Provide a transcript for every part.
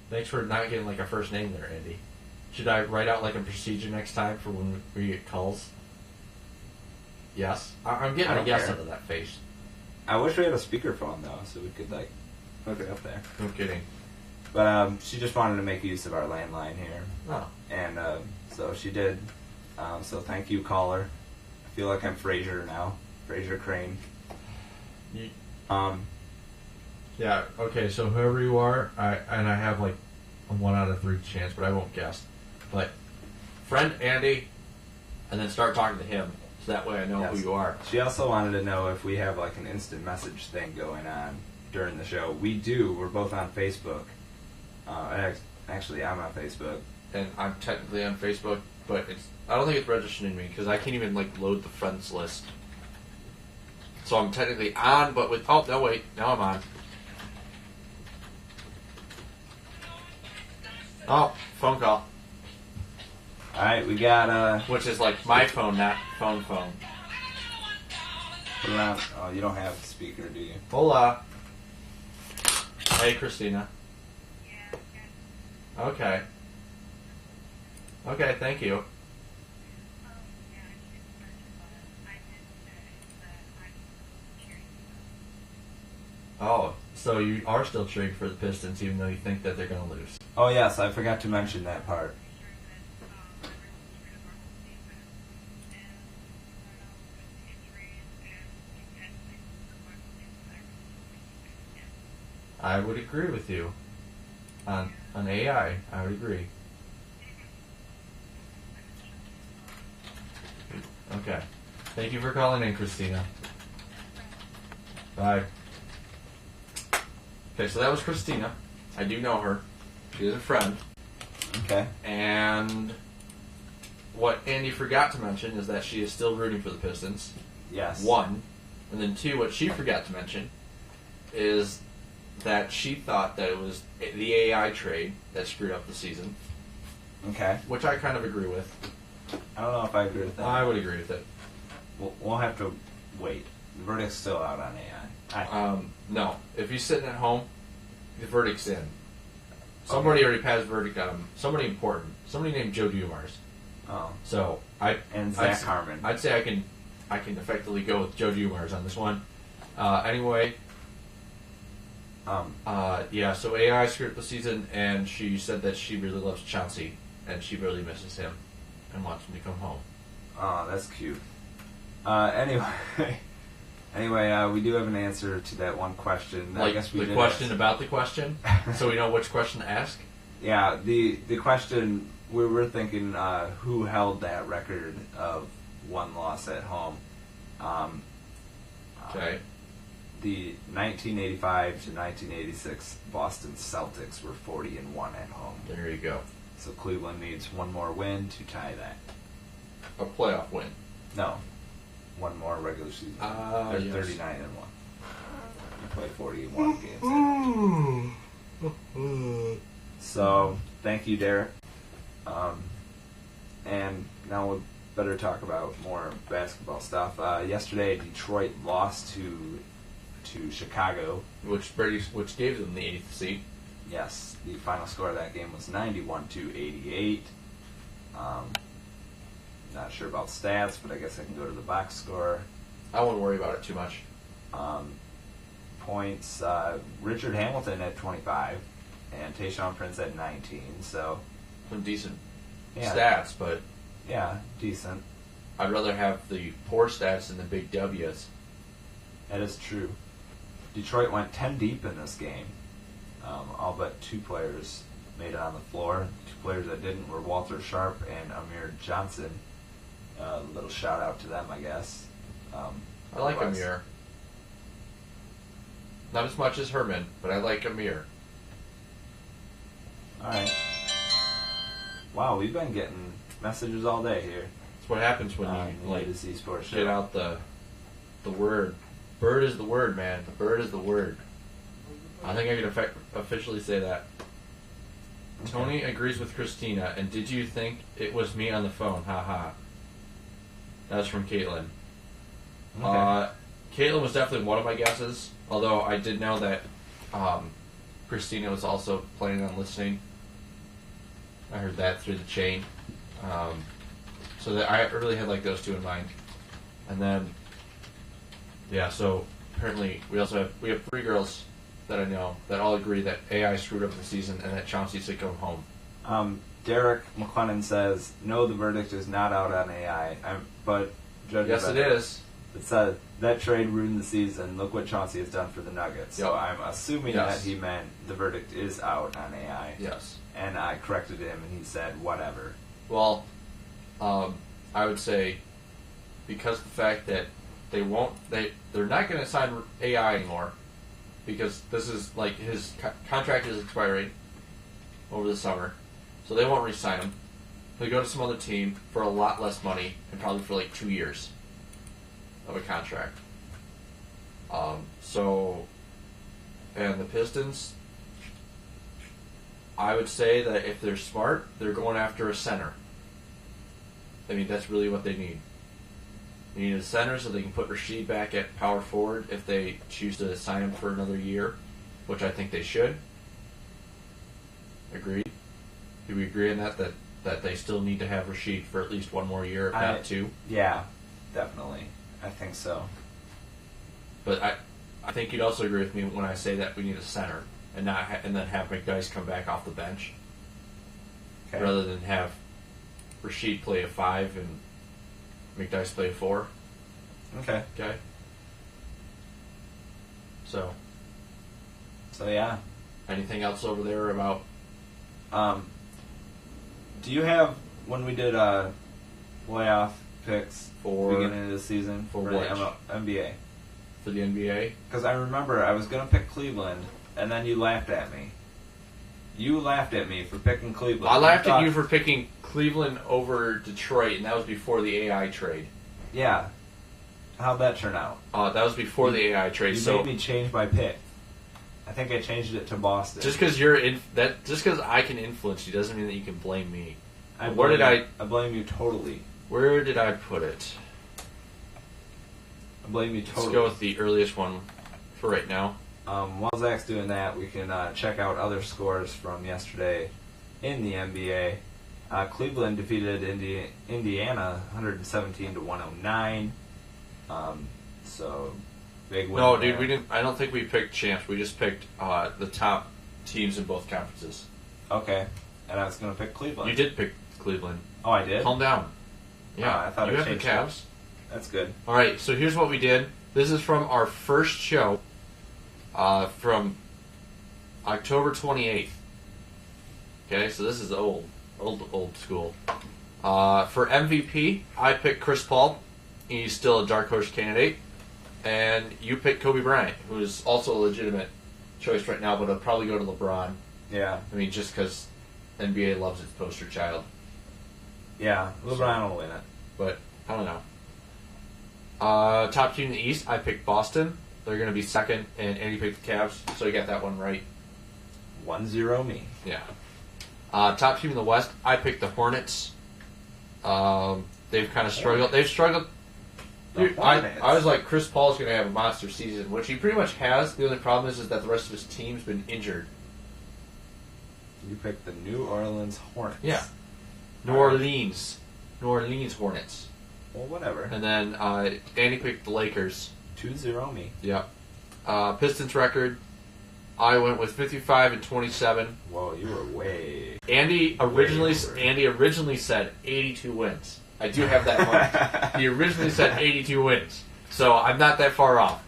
Thanks for not getting like a first name there, Andy. Should I write out like a procedure next time for when we get calls? Yes? I'm getting a yes out of that face. I wish we had a speakerphone, though, so we could, like, hook it up there. No kidding. But she just wanted to make use of our landline here. Oh. And so she did. So thank you, caller. I feel like I'm Frasier now. Frasier Crane. Yeah, okay, so whoever you are, I have like a 1 out of 3 chance, but I won't guess. But friend Andy, and then start talking to him, so that way I know who you are. She also wanted to know if we have like an instant message thing going on during the show. We do. We're both on Facebook. Actually, I'm on Facebook. And I'm technically on Facebook, but I don't think it's registering me, because I can't even like load the friends list. So I'm technically on, but with... Oh, no, wait. Now I'm on. Oh, phone call. Alright, we got... Which is like my phone, not phone. Put it on. Oh, you don't have a speaker, do you? Hola. Hey, Christina. Okay. Okay, thank you. Oh, so you are still cheering for the Pistons even though you think that they're going to lose. Oh, yes, I forgot to mention that part. I would agree with you. On AI, I would agree. Okay. Thank you for calling in, Christina. Bye. Okay, so that was Christina. I do know her. She is a friend. Okay. And what Andy forgot to mention is that she is still rooting for the Pistons. Yes. 1. And then 2, what she forgot to mention is that she thought that it was the AI trade that screwed up the season. Okay. Which I kind of agree with. I don't know if I agree with that. I would agree with it. We'll have to wait. The verdict's still out on AI. No. If he's sitting at home, the verdict's in. Somebody already passed a verdict on him. Somebody important. Somebody named Joe Dumars. Oh. So and Zach Harmon. I'd say I can effectively go with Joe Dumars on this one. Anyway. Yeah, so AI screwed up the season, and she said that she really loves Chauncey, and she really misses him, and wants him to come home. Oh, that's cute. Anyway, we do have an answer to that one question. Like I guess we the question about the question, so we know which question to ask? Yeah, the question, we were thinking who held that record of 1 loss at home. Okay. The 1985 to 1986 Boston Celtics were 40-1 at home. There you go. So Cleveland needs 1 more win to tie that. A playoff win. No, 1 more regular season. They're 39-1. You play 41 games. So thank you, Derek. And now we better talk about more basketball stuff. Yesterday, Detroit lost to Chicago, which gave them the 8th seed. Yes, the final score of that game was 91-88. Not sure about stats, but I guess I can go to the box score. I wouldn't worry about it too much. Points, Richard Hamilton at 25, and Tayshaun Prince at 19. So some decent stats, but decent. I'd rather have the poor stats than the big W's. That is true. Detroit went 10 deep in this game. All but 2 players made it on the floor. 2 players that didn't were Walter Sharp and Amir Johnson. A little shout out to them, I guess. I like Amir. Not as much as Herman, but I like Amir. Alright. Wow, we've been getting messages all day here. That's what happens when you get out the word. Bird is the word, man. The bird is the word. I think I can officially say that. Okay. Tony agrees with Christina, and did you think it was me on the phone? Haha. That's from Caitlin. Okay. Caitlin was definitely one of my guesses, although I did know that Christina was also planning on listening. I heard that through the chain. So that I really had like those two in mind. And then, yeah, so apparently we have 3 girls that I know that all agree that AI screwed up the season and that Chauncey should go home. Derek McLennan says, no, the verdict is not out on AI. But judging Yes, by it that, is. It said, that trade ruined the season. Look what Chauncey has done for the Nuggets. So Yep. I'm assuming Yes. that he meant the verdict is out on AI. Yes. And I corrected him, and he said, whatever. Well, I would say because of the fact that they're not going to sign AI anymore because this is like his contract is expiring over the summer, so they won't re-sign him. He'll go to some other team for a lot less money and probably for like 2 years of a contract. And the Pistons, I would say that if they're smart, they're going after a center. I mean, that's really what they need. They need a center so they can put Rasheed back at power forward if they choose to sign him for another year, which I think they should. Agreed? Do we agree on that they still need to have Rasheed for at least one more year, if not 2? Yeah, definitely. I think so. But I think you'd also agree with me when I say that we need a center and and then have McDyess come back off the bench Okay. rather than have Rasheed play a 5 and McDyess play a 4. Okay. Okay. So yeah. anything else over there about? Do you have, when we did playoff picks For- beginning of the season for the which? NBA? For the NBA? Because I remember I was going to pick Cleveland, and then you laughed at me. You laughed at me for picking Cleveland. I laughed at you for picking Cleveland over Detroit, and that was before the AI trade. Yeah. How'd that turn out? That was before the AI trade. You So made me change my pick. I think I changed it to Boston. just because I can influence you doesn't mean that you can blame me. I blame you totally. Where did I put it? I blame you totally. Let's go with the earliest one for right now. While Zach's doing that, we can check out other scores from yesterday in the NBA. Cleveland defeated Indiana 117 to 109. So big win. No, there. dude, we didn't. I don't think we picked champs. We just picked the top teams in both conferences. Okay, and I was going to pick Cleveland. You did pick Cleveland. Oh, I did. Calm down. Yeah, I thought you I have the changed Cavs. That's good. All right, so here's what we did. This is from our first show from October 28th. Okay, so this is old school. For MVP, I picked Chris Paul. He's still a dark horse candidate. And you picked Kobe Bryant, who is also a legitimate choice right now, but I'll probably go to LeBron. Yeah. I mean, just because NBA loves its poster child. Yeah, LeBron will win it. But I don't know. Top team in the East, I picked Boston. They're going to be second, and Andy picked the Cavs, so you got that one right. 1-0 me. Yeah. Top team in the West, I picked the Hornets. They've kind of struggled. They've struggled. Dude, I was like, Chris Paul's going to have a monster season, which he pretty much has. The only problem is that the rest of his team's been injured. You picked the New Orleans Hornets. Yeah. New Orleans Hornets. Well, whatever. And then Andy picked the Lakers. 2-0 me. Yep. Pistons record, I went with 55 and 27. Whoa, you were way. Andy originally said 82 wins. I do have that marked. He originally said 82 wins, so I'm not that far off.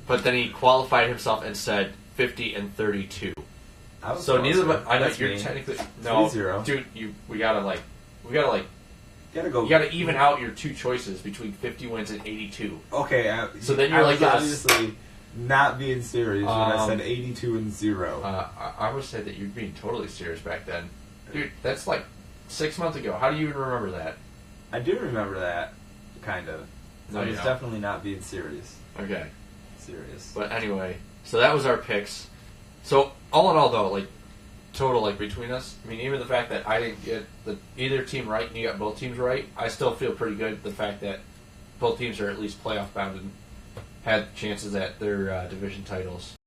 But then he qualified himself and said 50 and 32. So neither of us. I know you're technically no, 3-0. dude. We gotta go. You gotta even out your two choices between 50 wins and 82. Okay, so then you're I like was obviously not being serious when I said 82 and 0. I would say that you're being totally serious back then, dude. That's like 6 months ago. How do you even remember that? I do remember that, kind of. No, I you was don't. definitely not being serious. Okay. Serious. But anyway, so that was our picks. So all in all, though, like total, like between us, I mean, even the fact that I didn't get either team right and you got both teams right, I still feel pretty good. The fact that both teams are at least playoff bound and had chances at their division titles.